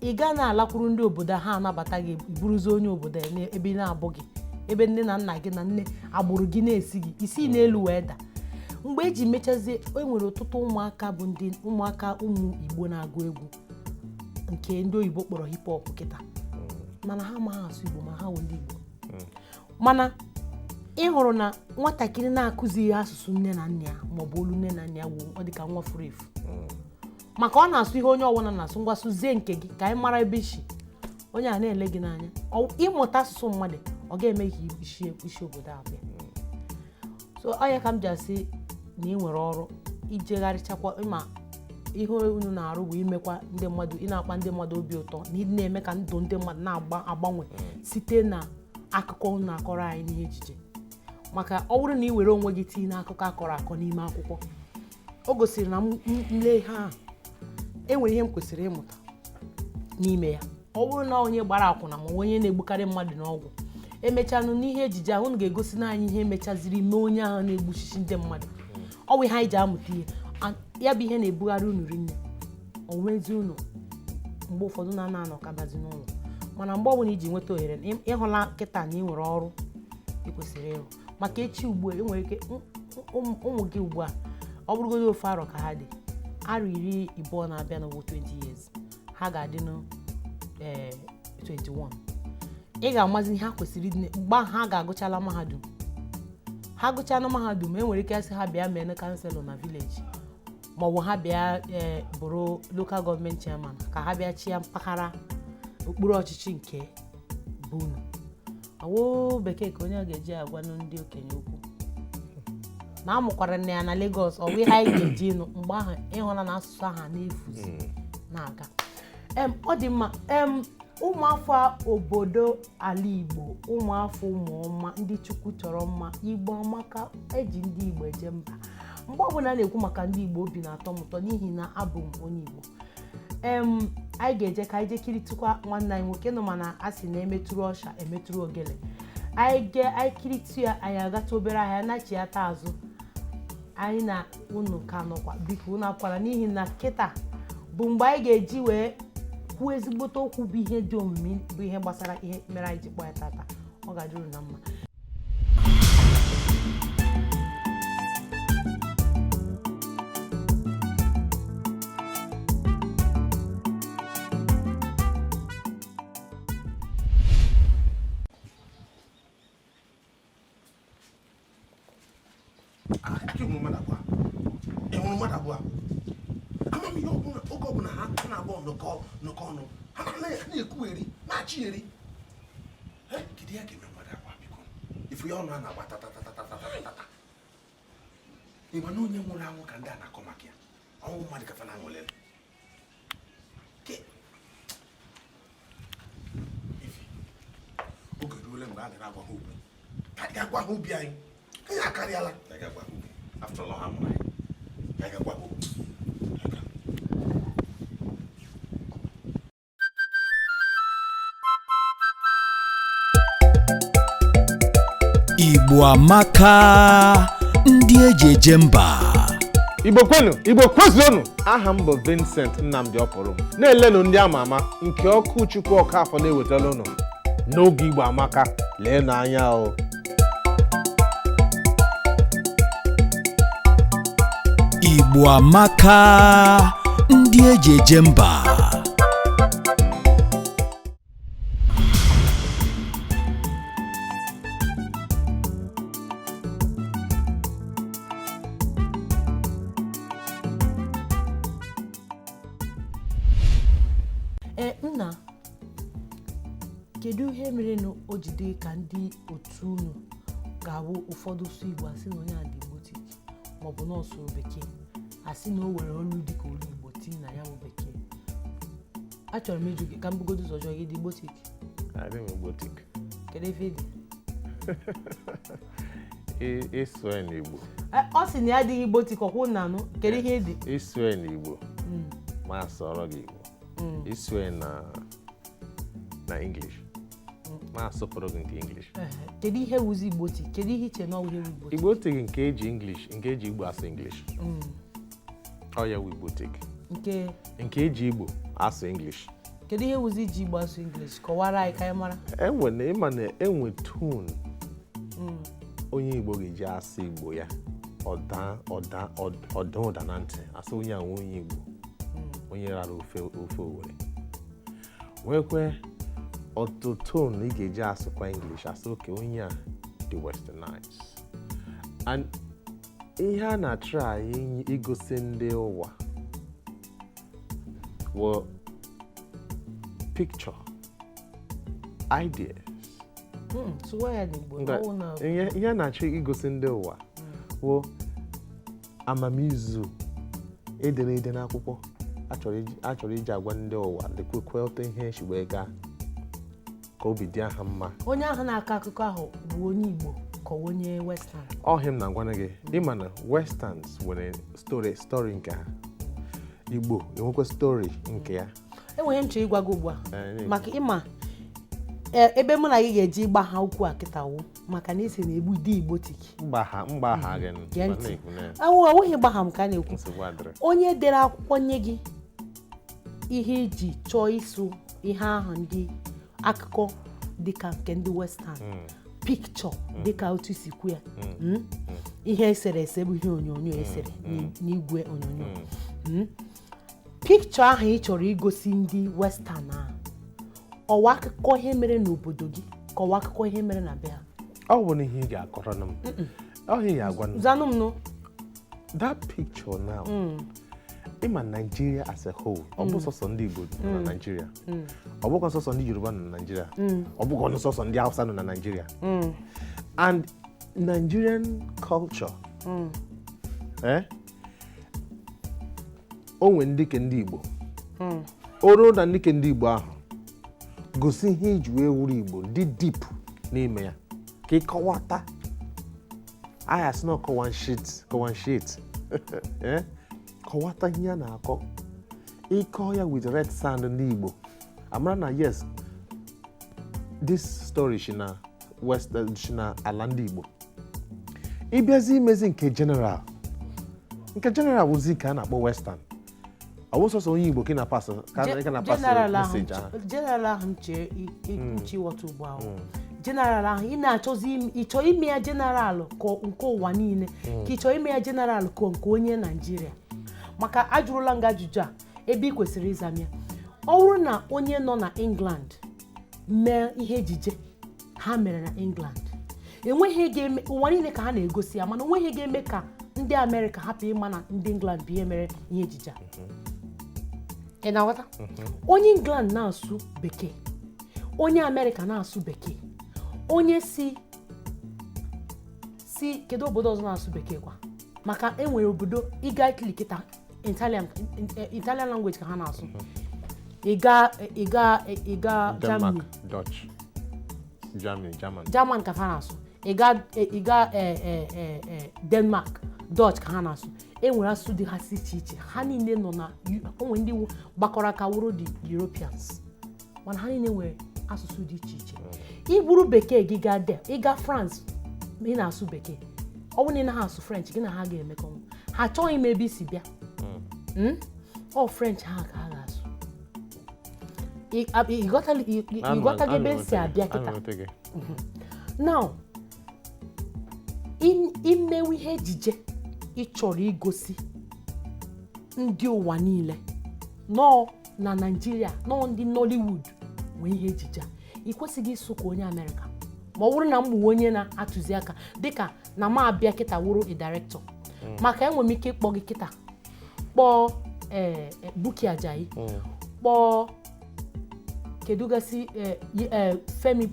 ị ga na-alakwuru ndị obodo ha anabata gị iburuzi onye obodo ebe na-abụ gị ebe nne na nna gị na nne agbụrụ gị na-esi gị isi n'elu wee daa mgbe eji mechazie enwere ọtụtụ ụmụaka bụ ndị ụmụaka ụmụ Igbo na-agụ egwu nke ndị oyibo kpọrọ hip hop kịta mana ha amaghị asụ Igbo ma ha wụ ndị Igbo mana ị hụrụ na nwatakịrị na-akụzighị asụsụ nne na nna ya maọbụ olu nne na nna ya ọ dị ka nwa furu efu maka ọ na-asụ ihe onye ọbụla na-asụ ngwa sụzie nke gị ka anyị mara ebe isi onye a na-ele gị n'anya ịmụta asụsụ mmadụ ọ ga-eme ka isi obodo abịa so ọ ya ka m ji asị na ị nwere ọrụ ijegharịchakwa ịma ihe unu na-arụ bụ imekwa ndị mmadụ ị na-akpa ndị mmadụ obi ụtọ na ị na-eme ka ndụ ndị mmadụ na-agbanwe site na akụkọ unu na-akọrọ anyị n'ihe ejije maka ọ bụrụ na ị were onwe gị tinye n'akụkọ akọrọ akọ n'ime akwụkwọ o gosiri na nle ha enwere ihe m kwesịrị ịmụta n'ime ya ọ bụrụ na onye gbara akwụna ma onye na-egbukarị mmadụ n'ọgwụ emechanụ n'ihe ejije ahụ unu ga-egosi na anyị ihe emechaziri mee onye ahụ na-egbuchichi ndị mmadụ ọ bụ ihe anyị ji amụta ihe ya bụ ihe na-ebugharị unu rinne onwezi unu mgbe ụfọdụ na-anọ kabazi n'ụlọ mana mgbe ọbụla iji nweta ohere ịhụla kịta na ị nwere ọrụ ị kwesịrị ịrụ maka echi ugbu a enwere ike ụmụ gị ugbu a ọ bụrụgodị ofe arọ ka ha dị arọ 20 na-abịa n'ụwa 20 years ha ga-adị n 21 ị ga-amazi ihe ha kwesịrị ịdị mgbe ha ga-agụchala mahadum ha gụchala mahadum enwere ike asị ha bịa mee kanselọ na vileji maọbụ ha bịa bụrụ lokal gọọmenti chairman ka ha bịa chia mpaghara okpuru ọchịchị nke bunu awo bekee ka onye ga-eji agwa ndị okenye okwu na amụkwara nne ya na Lagos ọ wee ha ga-eji nụ mgbe ahụ ịhụla na asụsụ ahụ na-efuzi na-aga ọ dị mma ụmụafọ obodo ala Igbo ụmụafọ ụmụọma ndị Chukwu chọrọ mma Igbo amaka eji ndị Igbo eje mba mgbe ọbụla na-ekwu maka ndị Igbo obi na-atọ m ụtọ n'ihi na abụ m onye Igbo anyị ga-eje ka anyị jekiritukwa nwanne anyị nwoke nọ mana a sị na emetụrụ ọsha emetụrụ ogele anyị kiritu ya anyị agata obere ahịa nachiata azụ anyị na unu ka nọkwa biko unu akwara n'ihi na kịta bụ mgbe anyị ga-eji wee kwuo ezigbote okwu bụ ihe dị omimi bụ ihe gbasara ihe mere anyị ji kpọ ya tata ọ ga-adịrụ na mma ịma na onye nwụrụ anwụ ka ndị a na-akọ maka ya ọnwụ mmadụ kafa na anwụlele oge na a ga-agwa ha ubi ka ga-agwa ha ubi anyị anyị akarịala ka ga-agwa ha ubi after all ha mụrụ anyị ka ga-agwa ha ubi Igbo amaka, ndị eji eje mba. Igbo kwenu, Igbo kwezonu. Aha m bụ Vincent Nnamdi Opụrum. Na-elenụ ndị ama ama nke ọkụ Chukwu Ọkafọ na-ewetala unu. N'oge Igbo amaka, leenụ anya o. Igbo amaka, ndị eji eje mba. Nna, kedu ihe mere na o jide ka ndị otu unu ga-abụ ụfọdụ sụ Igbo asị na onye a dị Igbo tik maọbụ nọọsụ bekee asị na o were olu dịka olu Igbo tii na ya bụ bekee? Achọrọ m ịjụ gị ka m bugodo ụzọ jụọ gị dị Igbo tik? Adị m Igbo tik. Kedu ife dị? Ịsụ n'Igbo. Ọ sị na ya adịghị Igbo tik ọkwụ na anụ. Kedu ihe dị? Ịsụ n'Igbo ma asọrọ gị Igbo. Ịsụ na English ma asọpụrụ gị nke English. Kedu ihe wuzi Igbo tik? Kedu ihe iche na ọwụhe Igbo tik? Igbo tik nke eji English, nke eji Igbo asụ English. Ọ ya wu Igbo tik. Nke eji Igbo asụ English. Kedu ihe wuzi iji Igbo asụ English? Kọwara anyị ka anyị mara. Ịma na enwe tone onye Igbo ga-eji asụ Igbo ya ọda ụda na ntị asụ onye ahụ onye Igbo onye rara ofe Owere nwekwe otu tone ị ga-eji asụkwa English asụ oke onye a dị westernized. And ihe a na-try igosi ndị ụwa were picture ideas. Ihe a na-achọ igosi ndị ụwa wụ amamizu ederede n'akwụkwọ achọrọ iji agwa ndị ụwa lekwekwe otu ihe esi wee gaa ka obi dị aha mma. Onye ahụ na-akọ akụkọ ahụ bụ onye Igbo ka onye western? Ọhịa m na-agwana gị ịma na westerns nwere story nke ha, Igbo enwekwa story nke ya. Enweghị m chọrọ ịgwa gị ugbu a maka ịma ebe mụ na gị ga-eji ịgba ha ukwu a kịtawo maka na isi na-egbu dị Igbo tik. Mgba ha gị awụghị gba ha m ka a na-ekwu. Onye dere akwụkwọ nye gị ihe iji chọọ ịsụ ihe ahụ ndị akụkọ dịka nke ndị western, pikchọ dịka otu isi kwu ya, ihe eserese bụ ihe onyonyo esere n'igwe onyonyo. Pikchọ ahụ ị chọrọ igosi ndị western ahụ ọwa akụkọ ihe mere n'obodo gị ka ọwa akụkọ ihe mere na be ha? Ọ bụ na ihe ị ga-akọrọ m ọhịa ya agwa zanụ m nụ that picture now. Ịma Nigeria as a whole ọ bụ sọsọ ndị Igbo nọ na Nigeria, ọ bụkwa sọsọ ndị Yoruba nọ na Nigeria, ọ bụkwa sọsọ ndị Hausa nọ na Nigeria. And Nigerian culture o nwere ndị Igbo oru na ndị Igbo ahụ gosi ihe iji wee wuru Igbo dị deep n'ime ya ka ịkọwata ahịa sị na kọwan sheet kọwata ihe a na-akọ ịkọ ya with red sand ndị Igbo amara na yes this story shi na ala ndị Igbo. Ịbịazi imezi nke general wụzi ka a na-akpọ western. Ọ bụ sọsọ onye Igbo ka na-apasị message ahụ. General ahụ m chee ichi wọta ugbu ahụ. General ahụ ị na-achọzi ịchọ ime ya general nke ụwa niile ka ịchọ ime ya general nke onye Nigeria? Maka ajụrụla nga ajụjụ a ebe ị kwesịrị ịzam ya. Ọ bụrụ na onye nọ na England mee ihe ejije ha mere na England, enweghị ga-eme ụwa niile ka ha na-egosi ya, mana onweghị ga-eme ka ndị Amerịka hapụ ịma na ndị England bụ ihe mere ihe ejije a. Ị na-aghọta? Onye England na-asụ bekee, onye Amerịka na-asụ bekee, onye si kedu obodo ọzọ na-asụ bekee kwa? Maka enwere obodo ịga Italy kịta Italian language ka ha na-asụ. Ịga Germany, Dutch, German ka ha na-asụ ịga Denmark Dutch ka ha na-asụ enwere asụsụ dị ha si iche iche ha niile nọ na onwe ndị gbakọrọ aka wụrụ the Europeans mana ha niile nwere asụsụ dị iche iche iburu bekee gị gaa there ịga France ị na-asụ bekee ọ bụrụ na ị naghị asụ French gị na ha ga-emekọ ha achọghị ime ebe isi bịa ọ French ha ka ha ga-asụ ịghọtaghị ebe si abịa kịta now imewe ihe ejije ị chọrọ igosi ndị ụwa niile nọ na Naịjirịa nọ ndị Nollywood nwee ihe ejije ị kwesịghị ịsụ ka onye Amerịka ma ọ bụrụ na m bụ onye na-atụzi aka dịka na m abịa kịta wụrụ a director maka enwere m ike ịkpọ gị kịta kpọọ Buki Ajayi kpọọ kedu gasị Femi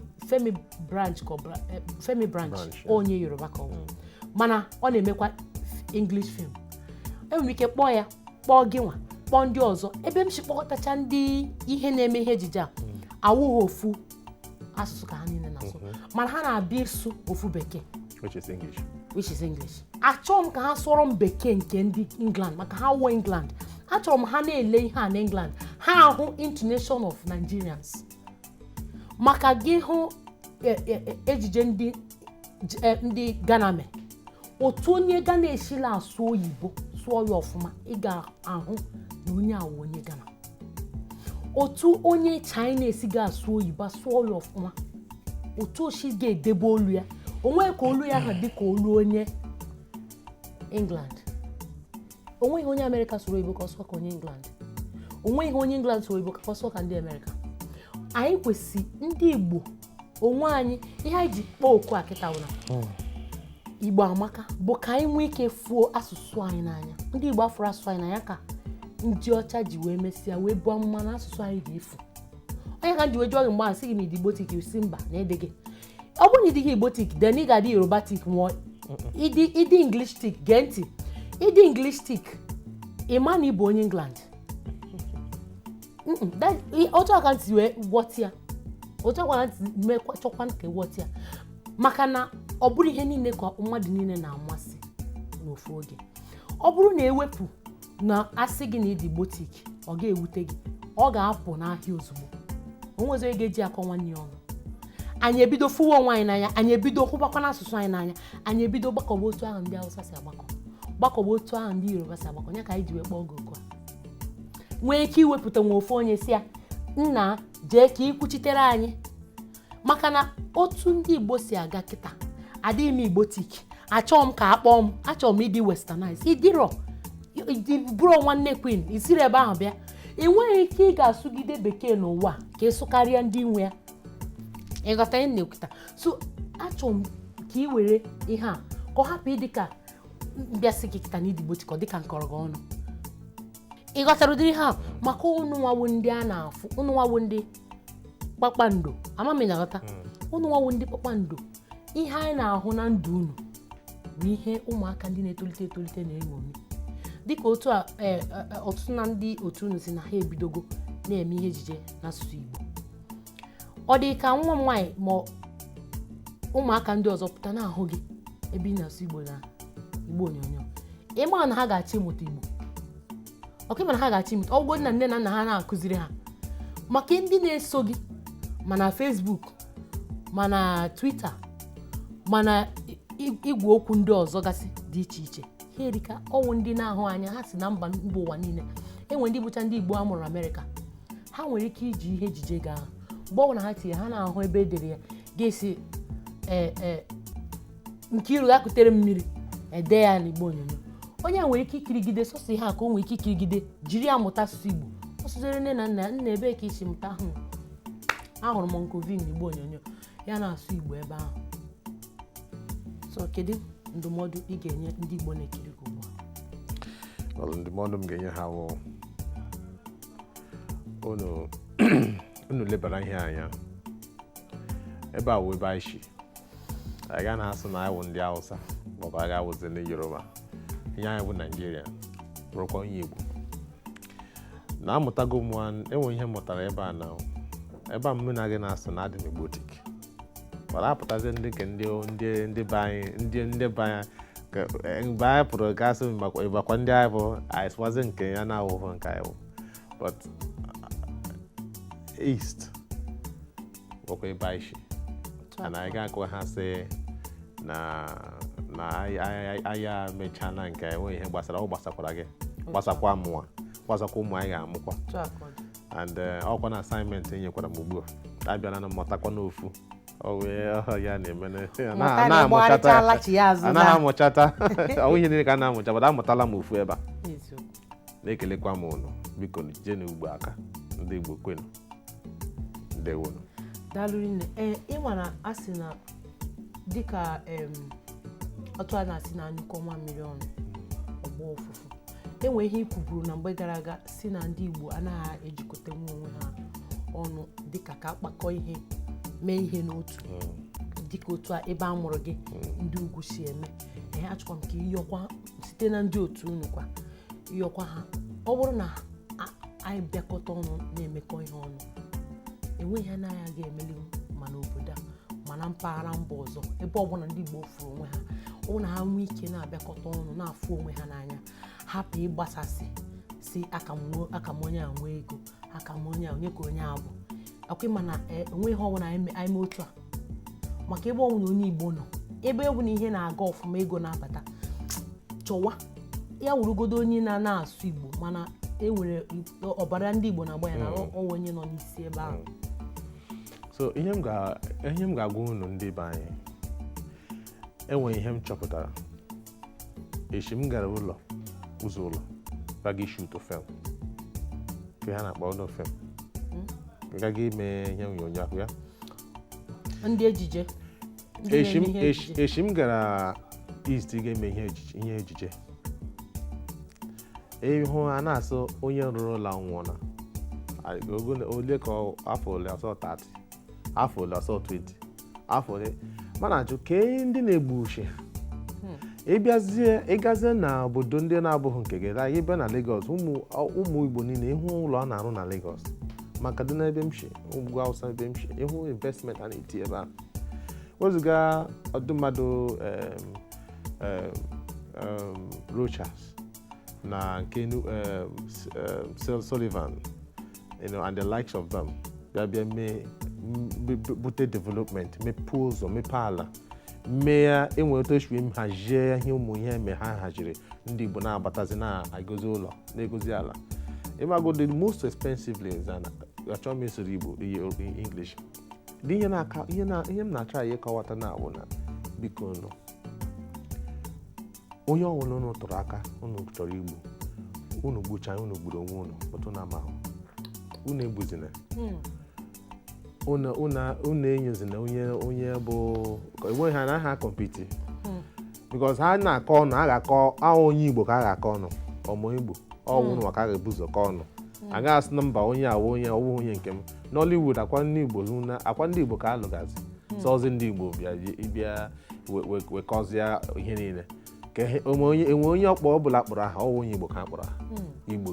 Branch onye Yoruba ka ọ mana ọ na-emekwa English film enwere m ike kpọọ ya kpọọ gị nwa kpọọ ndị ọzọ ebe m si kpọkọtacha ndị ihe na-eme ihe ejije a awụghị ofu asụsụ ka ha niile na-asụ mana ha na-abịa ịsụ ofu bekee which is English achọrọ m ka ha sụọrọ m bekee nke ndị England maka ha wuo England achọrọ m ha na-ele ihe a na England ha ahụ intonation of Nigerians maka gị hụ ejije ndị Ghana mee otu onye Ghana esila asụ oyibo sụọ ya ọfụma ị ga-ahụ na onye awụ onye Ghana otu onye China esighị asụ oyibo sụọ ya ọfụma otu oshi ga-edebe olu ya onwe ka olu ya ha dị ka olu onye England onweghị onye America sụrụ oyibo ka ọsọ ka onye England onweghị onye England sụrụ oyibo ka ọsọ ka ndị America anyị kwesị ndị Igbo onwe anyị ihe anyị ji kpọọ okwu a kịta wụna Igbo amaka bụ ka anyị nwee ike fuo asụsụ anyị n'anya ndị Igbo afụrụ asụsụ anyị n'anya ka ndị ọcha ji wee mesịa wee bụọ mma na asụsụ anyị ga-efu onye ka ji wee jụọ gị mgbe a sị gị na Igbotik si mba na ede gị ọ bụrụ na ịdịghị Igbotik then ị ga-adị Yorubatik nwụọ ịdị English tik gee ntị ịdị English tik ịma na ịbụ onye England otu aka ntị wee gwọtịa otu aka ntị mekwa chọkwa nke gwọtịa maka na ọ bụrụ ihe niile ka mmadụ niile na-amasị n'ofu oge ọ bụrụ na ewepụ na asị gị na ịdị Igbotik ọ ga-ewute gị ọ ga-apụ n'ahịa ozugbo onwezi onye ga-eji akọ nwanne ya ọnụ anyị ebido fụwa onwe anyị n'anya anyị ebido hụbakwa n'asụsụ anyị n'anya anyị ebido gbakọba otu ahụ ndị Hausa si agbakọ gbakọba otu ahụ ndị Yoruba si agbakọ ya ka anyị ji wee kpọọ gị oku a nwee ike iwepụta nwa ofu onye si ya nna jee ka ikwuchitere anyị maka na otu ndị Igbo si aga kịta adịghị m Igbotik achọọ m ka akpọọ m achọọ m ịdị westernized ịdịrọ bụrụ nwanne Queen isiri ebe ahụ bịa enweghị ike ị ga-asụgide bekee n'ụwa ka ịsụkarịa ndị nwe ya ịghọta ihe na-ekwuta so achọrọ m ka ị were ihe a ka ọ hapụ ịdị ka mbịasị gị kịta na ịdị Igbotik ọ dịka nkọrọ gị ọnụ ịghọtara ụdịrị ha maka ụnụ nwawo ndị a na-afụ ụnụ nwawo ndị kpakpando amami na-aghọta ụnụ nwawo ndị kpakpando ihe anyị na-ahụ na ndụ unu bụ ihe ụmụaka ndị na-etolite etolite na-eṅomi dịka otu a ọtụtụ na ndị otu unu si na ha ebidogo na-eme ihe ejije n'asụsụ Igbo ọ dị ka nwa m nwaanyị ma ụmụaka ndị ọzọ pụta na-ahụ gị ebe ị na-asụ Igbo na Igbo onyonyo ịma na ha ga-achọ ịmụta Igbo ọkịma na ha ga-achọ ịmụta ọgwụgwọ na nne na nna ha na-akụziri ha maka ndị na-eso gị mana Facebook mana Twitter mana igwe okwu ndị ọzọ gasị dị iche iche ha erika ọnwụ ndị na-ahụ anya ha si na mba ụwa niile enwe ndị bụcha ndị Igbo amụrụ Amerịka ha nwere ike iji ihe ejije gaa mgbe ọbụla ha tinye ha na-ahụ ebe edere ya ga-esi Nkiru ga-akụtere mmiri ede ya n'Igbo onyonyo onye a nwere ike ikirigide sọsọ ihe a ka o nwere ike ikirigide jiri ya mụta asụsụ Igbo ọ sụzere nne na nna ebe ka isi mụta ahụrụ m nkovi n'Igbo onyonyo ya na-asụ Igbo ebe ahụ so kedu ndụmọdụ ị ga-enye ndị Igbo na-ekiri gị ugbu a ndụmọdụ m ga-enye ha bụ unu lebara ihe anya ebe a wụ ebe anyị si anyị ga na-asụ na anyị wụ ndị Hausa maọbụ anyị ga-awụzi ndị Yoruba ihe anyị bụ Naijiria bụrụkwa onye Igbo na-amụtago m enwe ihe m mụtara ebe a na ebe a mmụ na gị na-asụ na adị m Igbotik mana apụtazi ndị nke ndị be anyị ndị be anyị mgbe anyị pụrụ gasị ịbakwa ndị anyị bụ anyị swazi nke ya na-awụhụ nke anyị bụ but east bụkwa ebe anyị shi na anyị ga-akwa ha sị na anyị mechala nke enweghị ihe gbasara ọ gbasakwara gị gbasakwa mụnwa gbasakwa ụmụ anyị ga-amụkwa and ọkwa na assignment enyekwara m ugbu a abịala na mmụtakwa n'ofu ya na-eme anaghị amụchata ihe niile ka a na-amụcha bụda amụtala m ofu ebe a na-ekelekwa m ụnụ biko jee n'ugbo aka ndị Igbo kwenu ndewonu daalụ nne ịma na asị na dịka otu a na-asị na anyụkọ nwa mmiri ọnụ ọgbọ ụfụfụ enwe ihe ikwuburu na mgbe gara aga si na ndị Igbo anaghị ejikọta onwe ha ọnụ dịka ka akpakọ ihe mee ihe n'otu dịka otu a ebe a mụrụ gị ndị ugwu si eme achọkwa m ka ịyọkwa site na ndị otu unu kwa ịyọkwa ha ọ bụrụ na anyị bịakọta ọnụ na-emekọ ihe ọnụ enweghị ha anaghị emeli ma n'obodo a ma na mpaghara mba ọzọ ebe ọbụla ndị Igbo furu onwe ha ọ na ha nwee ike na-abịakọta ọnụ na-afụ onwe ha n'anya hapụ ịgbasasị si aka m onye a nwee ego aka m onye a onye ka onye a bụ akwa ịma na enweghị ọbụla anyị mee otu a maka ebe ọbụla onye Igbo nọ ebe ọbụla ihe na-aga ọfụma ego na-abata chọwa ya wurugodo onye na-asụ Igbo mana enwere ọbara ndị Igbo na-agba ya na ọnwa onye nọ n'isi ebe ahụ so ihe m ga-agwa unu ndị be anyị enweghị ihe m chọpụtara echi m gara ụzọ ụlọ gaghị shoot film ka ha na-akpọ ụlọ film gaghị ime ihe onyonyo ahụ ya ndị ejije echi m gara East ga-eme ihe ejije ịhụ a na-asụ onye rụrụ ụlọ nwụọ na ole ka afọ ole ọsọ 30 afọ ole ọsọ 20 afọ ole mana ajụ kee ndị na-egbu uche ịgazie na obodo ndị na-abụghị nke gị ebe ebe na Lagos ụmụ Igbo niile ịhụ ụlọ a na-arụ na Lagos maka dị n'ebe m shi ugwu Hausa ebe m shi ịhụ investment a na-eti ebe a wezuga ọdụ mmadụ Rochas na nke Sullivan and the likes of them bịa bute development mepee ụzọ mepee ala mee ya enwere otu esi hazie ihe ụmụ ihe eme ha haziri ndị Igbo na-abatazi na-egozi ụlọ na-egozi ala ịmago the most expensively achọrọ m isoro Igbo English ihe m na-achọ anyị ịkọwata na awụ na biko nụ onye ọbụla unu tụrụ aka unu chọrọ igbu unu gbucha unu gburu onwe unu otu na amahụ unu egbuzina unu enyezina onye bụ enweghị ha na ha kọmpiti because ha na-akọ ọnụ a ga-akọ ahụ onye Igbo ka a ga-akọ ọnụ ọmụ Igbo ọwụrụ maka a ga-ebuzo kọ ọnụ agaghị asị na mba onye awụ onye ọwụ onye nke m Nollywood akwa ndị Igbo ka alụgazi sọzi ndị Igbo bịa wekọzie ihe niile ka enwe onye ọkpọ ọbụla kpọrọ aha ọwụ onye Igbo ka akpọrọ aha Igbo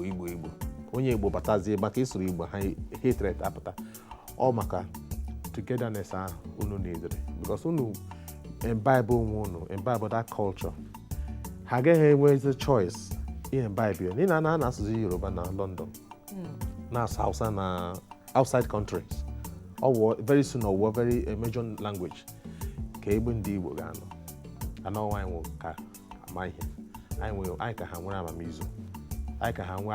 onye Igbo batazie maka isoro Igbo ha hatred apụta ọ maka togetherness ahụ unu na-edere because unu imbibe onwe unu imbibe that culture ha agaghị enwezi choice imbibe ya n'ihi na a na-asụzi Yoruba na London na-asụ Hausa na outside countries very soon ọ very major language ka egbe ndị Igbo ga-anọ anọwa anyị nwe ka ama ihe anyị ka ha nwere amamizu anyị ka ha nwee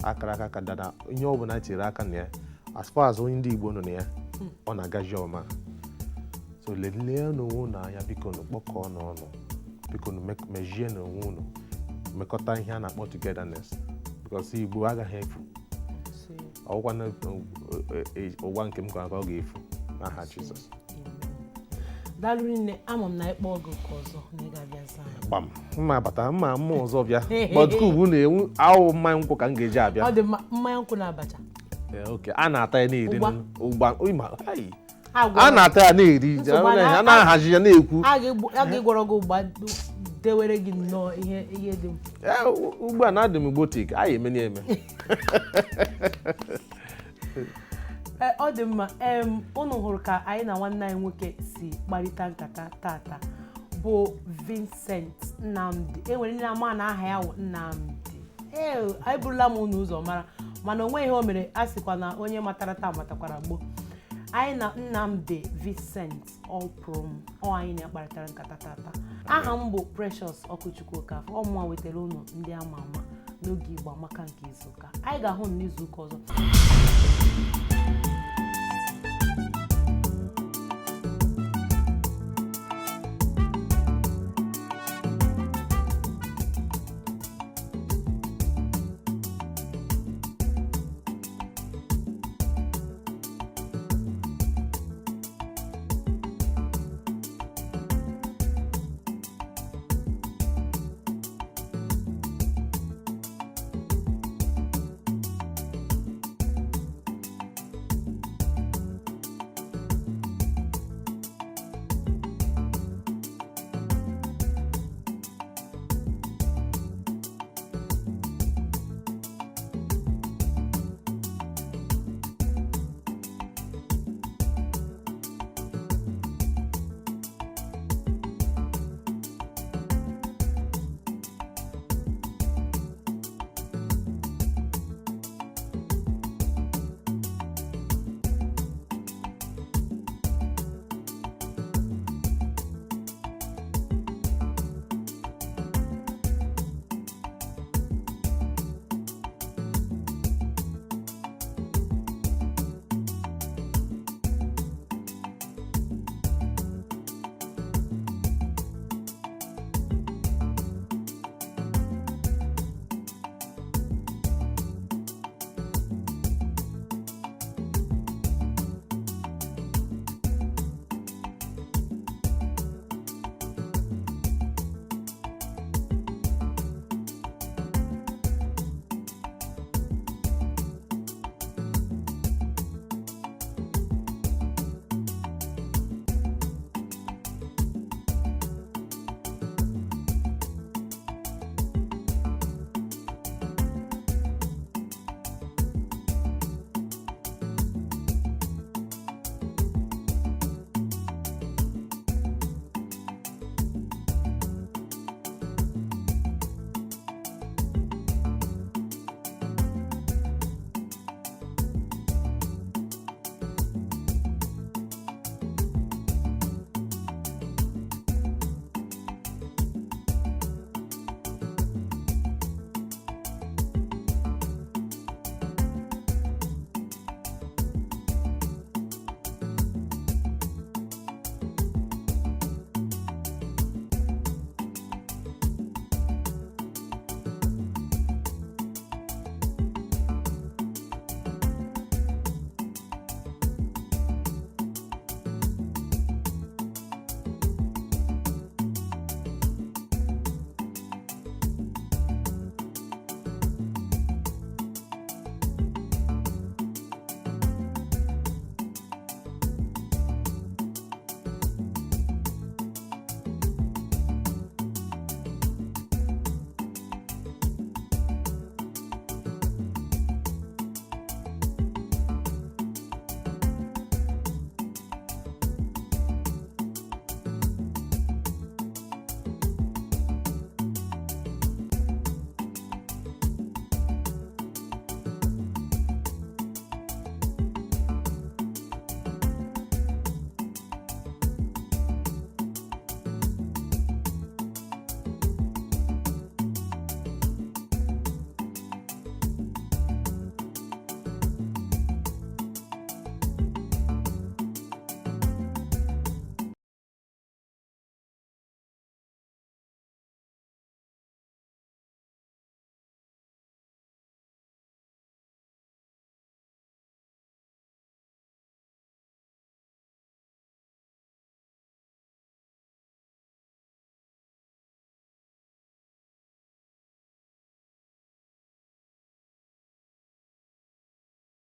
akara aka dada ihe ọ bụla tinyere aka na ya as far as onye ndị Igbo nọ na ya ọ na-agaji ọma so lelee n'onwe unu anya biko nụ kpọkọọ n'ọnụ biko nụ mejie n'onwe unu mekọta ihe a na-akpọ togetherness because Igbo agaghị efu ọgwụkwa na ụwa nke m ka ọ ga-efu n'aha Jizọs daalụ nne ama m na ịkpọ ọgụ ka ọzọ na ị ga-abịa zaa gbam mma bata mma ọzọ bịa bọdkub na-enwu ahụ mmanya nkwụ ka m ga-eji abịa ọ dị mmanya nkwụ na abacha oke a na-ata ya na-eri a na-ata ya na-eri a na-ahazi ya na-ekwu a ga-egwọrọ gị ụgba dewere gị nnọọ ihe dị ugbu a na-adị m gbotik anyị eme ọ dị mma unu hụrụ ka anyị na nwanne anyị nwoke si kparịta nkata tata bụ Vincent Nnamdi. Enwere ndị na-ama na aha ya wụ Nnamdi. Anyị burula m unu ụzọ mara mana onwe ihe o mere a sịkwa na onye matara taa matakwara gboo. Anyị na Nnamdi Vincent Opụrum anyị na-akparịtara nkata tata. Aha m bụ Precious Okuchukwu Okafọ. Ọmụma wetara unu ndị ama ama n'oge Igbo Amaka nke izuụka. Anyị ga-ahụ n'izuụka ọzọ.